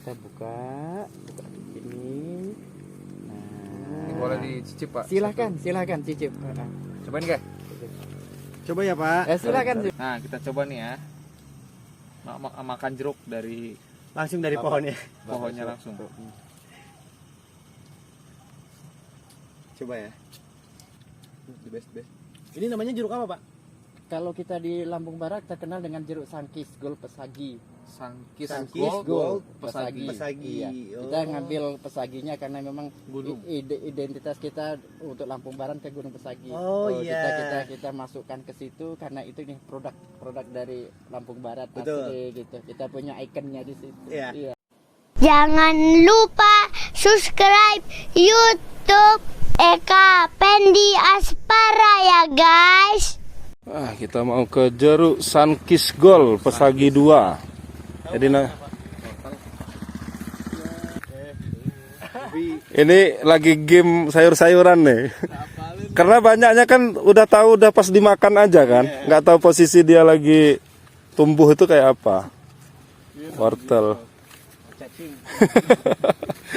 kita buka ini. Ini boleh dicicip Pak? Silahkan cicip. Cobain guys. Coba ya Pak. Silakan. Nah kita coba nih ya. Makan jeruk dari Langsung dari pohonnya. pohonnya langsung. Coba ya. The best. Ini namanya jeruk apa Pak? Kalau kita di Lampung Barat terkenal dengan jeruk Sangkis Gold Pesagi. Sangkis Sangkis Gold Pesagi. Iya. Oh. Kita ngambil pesaginya karena memang Gunung. identitas kita untuk Lampung Barat ke Gunung Pesagi. Oh, iya. Kita masukkan ke situ karena itu nih produk dari Lampung Barat. Betul. Asli gitu. Kita punya ikonnya di situ. Iya. Jangan lupa subscribe YouTube Eka Pendi Aspara ya guys. Kita mau ke jeruk Sangkis Gold Pesagi 2. Jadi ini lagi game sayur-sayuran nih. Karena banyaknya kan udah tahu udah pas dimakan aja kan, nggak tahu posisi dia lagi tumbuh itu kayak apa. Wortel. Cacing.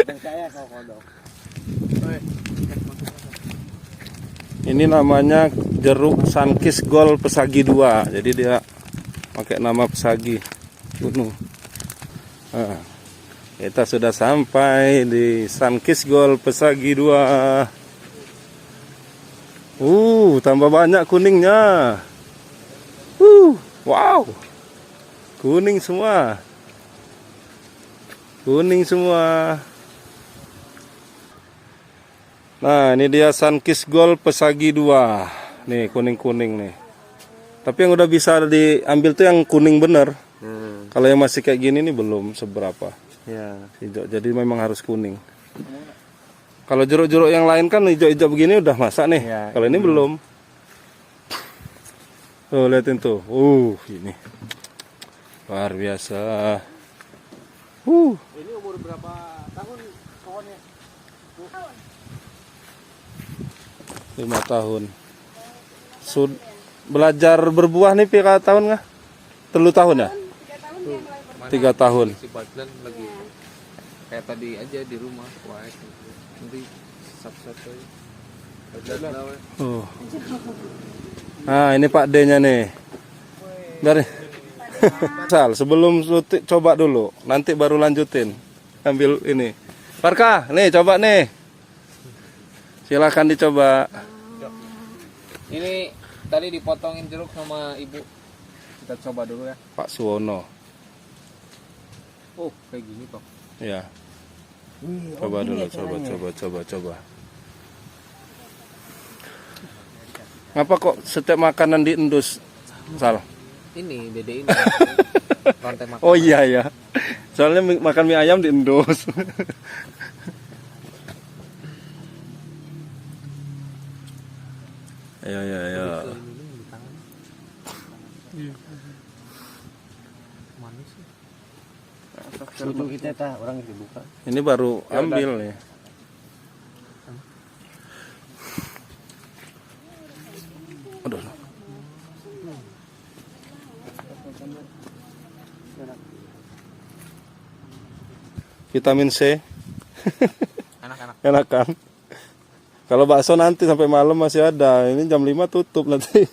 Dan saya kau kodok. Ini namanya jeruk Sangkis Gold Pesagi 2. Jadi dia pakai nama Pesagi gunung. Nah, kita sudah sampai di Sangkis Gold Pesagi 2. Tambah banyak kuningnya. Wow. Kuning semua. Nah, ini dia Sangkis Gold Pesagi 2. Nih, kuning-kuning nih. Tapi yang udah bisa diambil tuh yang kuning bener. Kalau yang masih kayak gini nih belum seberapa. Ya. Hijau. Jadi memang harus kuning. Kalau jeruk-jeruk yang lain kan hijau-hijau begini udah masak nih. Ya, Kalau ini belum. Tuh, liatin tuh. Ini. Luar biasa. Ini umur berapa tahun pohonnya? 5 tahun. Belajar berbuah nih pira tahun nggak? 3 tahun ya? 3 tahun. Si Badlan lagi kayak tadi aja di rumah. Wah, nanti satu-satu. Nah, ini Pak D-nya nih. Dari Sal, sebelum coba dulu, nanti baru lanjutin. Ambil ini. Barka, nih coba nih. Silakan dicoba. Ini tadi dipotongin jeruk sama ibu. Kita coba dulu ya. Pak Suwono. Oh, kayak gini toh. Ya. Coba dulu, coba. Ngapa kok setiap makanan diendus, Sal? Ini bedain rantai makan. Oh iya ya. Soalnya makan mie ayam diendus. Ayo. Manis sih. Suatu kita tah orang dibuka. Ini baru ambil nih. Aduh. Vitamin C. Enak-enak. Enak kan? Kalau bakso nanti sampai malam masih ada. Ini jam 5 tutup nanti.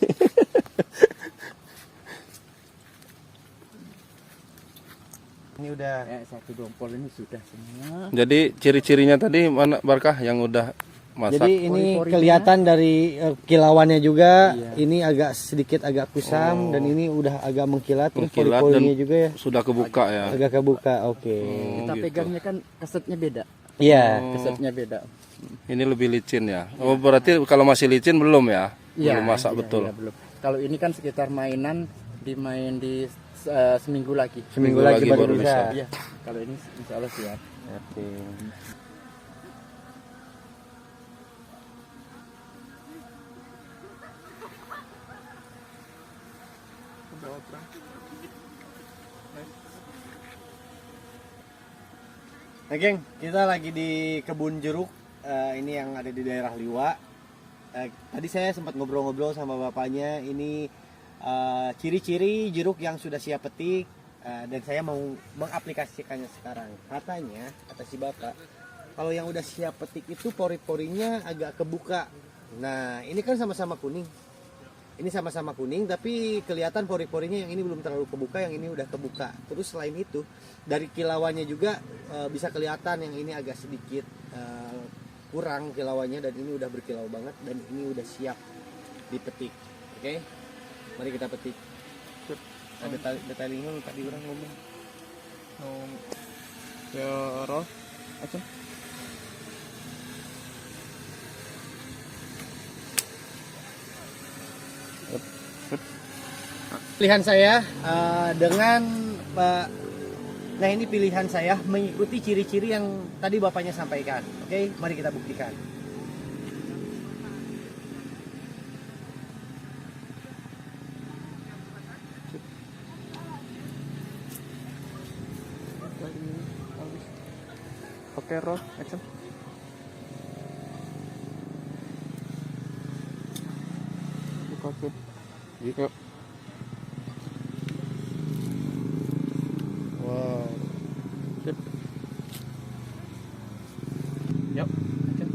Ini udah Satu dompol ini sudah semua. Jadi ciri-cirinya tadi mana Barkah yang udah masak? Jadi ini Pori-porinya. kelihatan dari kilauannya juga. Iya. Ini sedikit agak kusam dan ini udah agak mengkilat. Terus Mengkilat pori-porinya dan juga ya sudah kebuka ya. agak kebuka. Oke. Kita gitu. pegangnya kan kesetnya beda. Iya. Kesetnya beda. Ini lebih licin ya. Oh berarti kalau masih licin belum ya? Iya, Belum masak iya, betul. iya, belum. Kalau ini kan sekitar mainan dimain di seminggu lagi. Seminggu lagi baru baru bisa. Iya. Kalau ini insya Allah siap. Oke. Nah, geng, kita lagi di kebun jeruk. Ini yang ada di daerah Liwa. Tadi saya sempat ngobrol-ngobrol sama bapaknya. Ini ciri-ciri jeruk yang sudah siap petik. dan saya mau mengaplikasikannya sekarang. Katanya, kata si bapak, kalau yang udah siap petik itu pori-porinya agak kebuka. Nah, ini kan sama-sama kuning. Ini sama-sama kuning, tapi kelihatan pori-porinya yang ini belum terlalu kebuka, yang ini udah kebuka. Terus selain itu, dari kilauannya juga bisa kelihatan yang ini agak sedikit kurang kilauannya, dan ini udah berkilau banget, dan ini udah siap dipetik. Oke, mari kita petik. Ada detailingnya tadi orang ngomong. Ya, roh. Action. Pilihan saya dengan nah ini pilihan saya mengikuti ciri-ciri yang tadi bapaknya sampaikan. Oke, mari kita buktikan. Oke, roh. Action. Buka tuh. Yuk. Wow. Sip. Yuk. Action.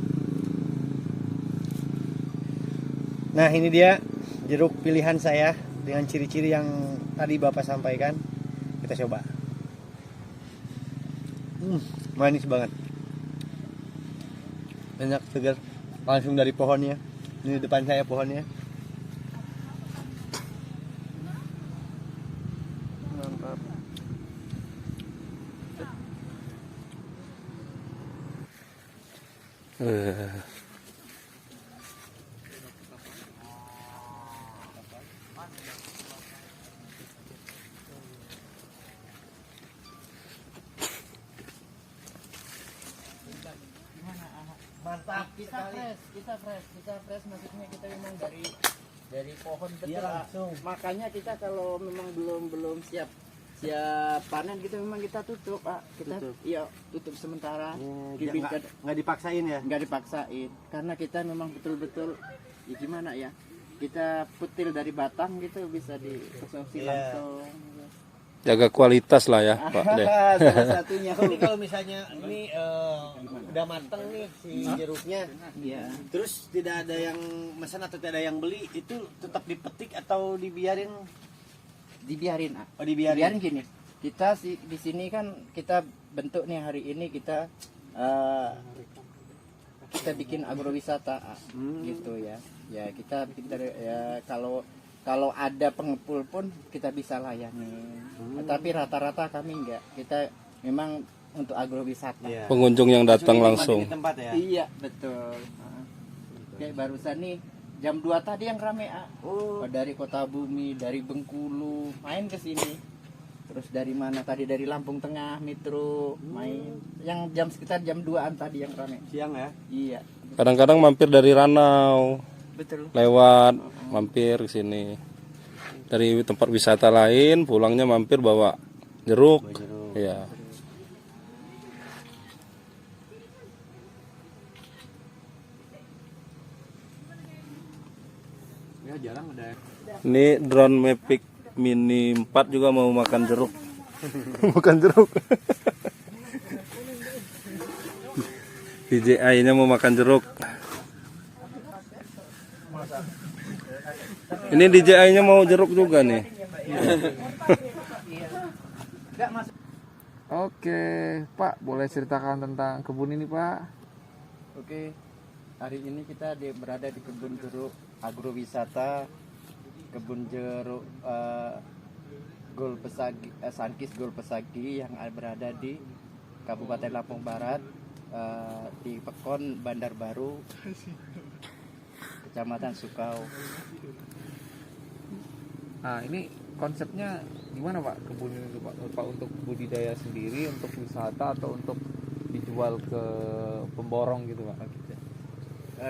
Nah ini dia jeruk pilihan saya dengan ciri-ciri yang tadi bapak sampaikan. Kita coba. Manis banget. Enak, segar. Langsung dari pohonnya. Ini di depan saya pohonnya. Mantap. Mantap. Kita fresh maksudnya kita memang dari pohon betul. Iya, langsung. Makanya kita kalau memang belum siap panen gitu memang kita tutup, Pak. Kita tutup sementara. Nggak dipaksain ya? Nggak dipaksain karena kita memang betul-betul ya gimana ya, kita petil dari batang gitu bisa dikonsumsi langsung. Jaga kualitas lah ya Pak De. Salah satunya. Ini kalau misalnya ini udah mateng nih si jeruknya, Iya. terus tidak ada yang pesan atau tidak ada yang beli, itu tetap dipetik atau dibiarin? Dibiarin. Oh, dibiarin. Biarin gini. Kita di sini kan kita bentuk nih hari ini kita bikin agrowisata gitu ya. Ya kita ya kalau ada pengepul pun kita bisa layani. Tapi rata-rata kami enggak. Kita memang untuk agrowisata. Iya. Pengunjung yang datang langsung. Di tempat ya? Iya, betul. Kayak barusan nih jam 2 tadi yang rame, dari Kota Bumi, dari Bengkulu main ke sini. Terus dari mana tadi, dari Lampung Tengah, Metro main. Yang sekitar jam 2-an tadi yang rame. Siang ya? Iya, Kadang-kadang mampir dari Ranau, betul. lewat mampir ke sini. Dari tempat wisata lain pulangnya mampir bawa jeruk. Iya. Ya, jarang ada. Ini drone Mavic Mini 4 juga mau makan jeruk. Makan jeruk. DJI-nya mau makan jeruk. Ini DJI-nya mau jeruk juga nih. Oke, Pak, boleh ceritakan tentang kebun ini, Pak? Oke. Hari ini kita berada di kebun jeruk agrowisata, kebun jeruk Gol Pesagi, Sankis Gol Pesagi yang berada di Kabupaten Lampung Barat, di Pekon Bandar Baru, Kecamatan Sukau. Nah, ini konsepnya gimana, Pak? Kebun ini, Pak, untuk budidaya sendiri, untuk wisata, atau untuk dijual ke pemborong gitu, Pak?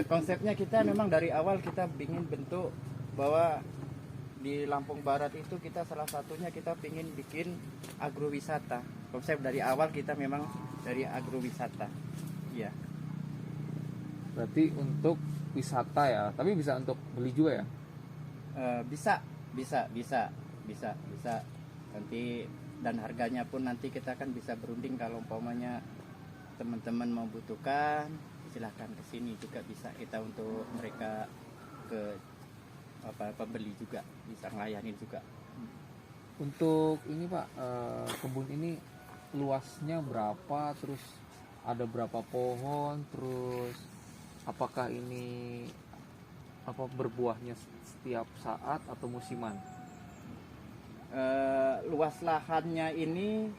Konsepnya kita memang dari awal kita ingin bentuk bahwa di Lampung Barat itu kita salah satunya kita ingin bikin agrowisata. Konsep dari awal kita memang dari agrowisata. Iya. Berarti untuk wisata ya, tapi bisa untuk beli juga ya? Bisa. Nanti dan harganya pun nanti kita kan bisa berunding kalau umpamanya teman-teman mau butuhkan, silahkan ke sini juga bisa kita untuk mereka ke pembeli juga bisa ngelayanin juga. Untuk ini Pak, kebun ini luasnya berapa, terus ada berapa pohon, terus apakah ini berbuahnya setiap saat atau musiman? Luas lahannya ini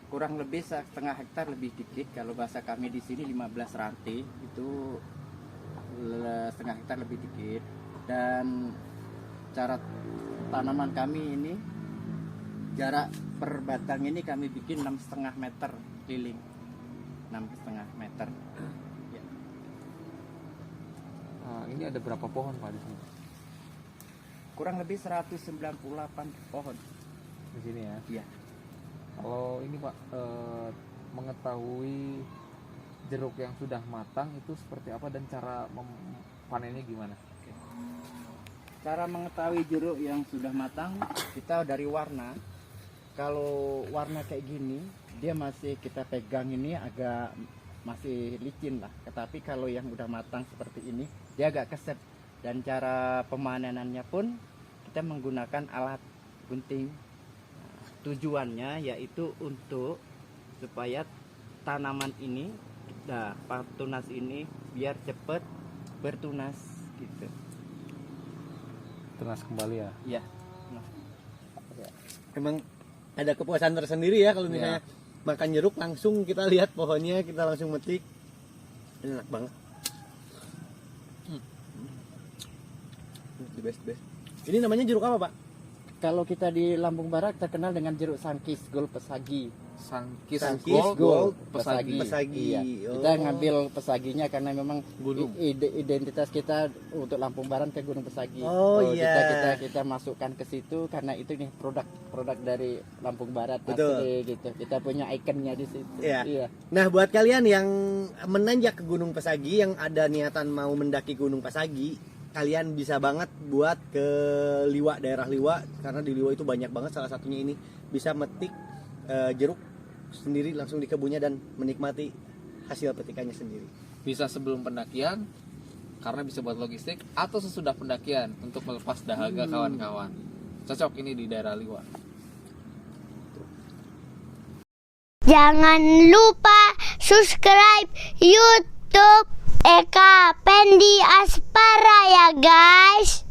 kurang lebih setengah hektar, lebih dikit. Kalau bahasa kami di sini 15 rantai itu setengah hektar lebih dikit. Dan cara tanaman kami ini jarak per batang ini kami bikin 6,5 meter keliling, 6,5 meter. Ya. Ini ada berapa pohon Pak di sini? Kurang lebih 198 pohon Di sini ya. Iya. Kalau ini Pak, mengetahui jeruk yang sudah matang itu seperti apa dan cara panennya gimana? Cara mengetahui jeruk yang sudah matang, kita dari warna. Kalau warna kayak gini, dia masih kita pegang ini agak masih licin lah. Tetapi kalau yang udah matang seperti ini, dia agak keset. Dan cara pemanenannya pun kita menggunakan alat gunting. Nah, tujuannya yaitu untuk supaya tanaman ini, tunas ini biar cepat bertunas gitu. Tunas kembali ya. Iya. Emang ada kepuasan tersendiri ya kalau misalnya makan jeruk langsung kita lihat pohonnya, kita langsung metik. Enak banget. The best. Ini namanya jeruk apa, Pak? Kalau kita di Lampung Barat terkenal dengan jeruk Sangkis Gold Pesagi. Sangkis Sangkis Gold Pesagi. Pesagi. Iya. Oh. Kita ngambil Pesaginya karena memang Gunung. Identitas kita untuk Lampung Barat ke Gunung Pesagi. Oh, iya. Kita masukkan ke situ karena itu nih produk dari Lampung Barat. Betul. Asli gitu. Kita punya ikonnya di situ. Iya. Nah, buat kalian yang menanjak ke Gunung Pesagi, yang ada niatan mau mendaki Gunung Pesagi, kalian bisa banget buat ke Liwa, daerah Liwa, karena di Liwa itu banyak banget. Salah satunya ini bisa metik jeruk sendiri langsung di kebunnya dan menikmati hasil petikannya sendiri. Bisa sebelum pendakian karena bisa buat logistik, atau sesudah pendakian untuk melepas dahaga kawan-kawan. Cocok ini di daerah Liwa. Jangan lupa subscribe YouTube Eka Pendi Aspara ya guys.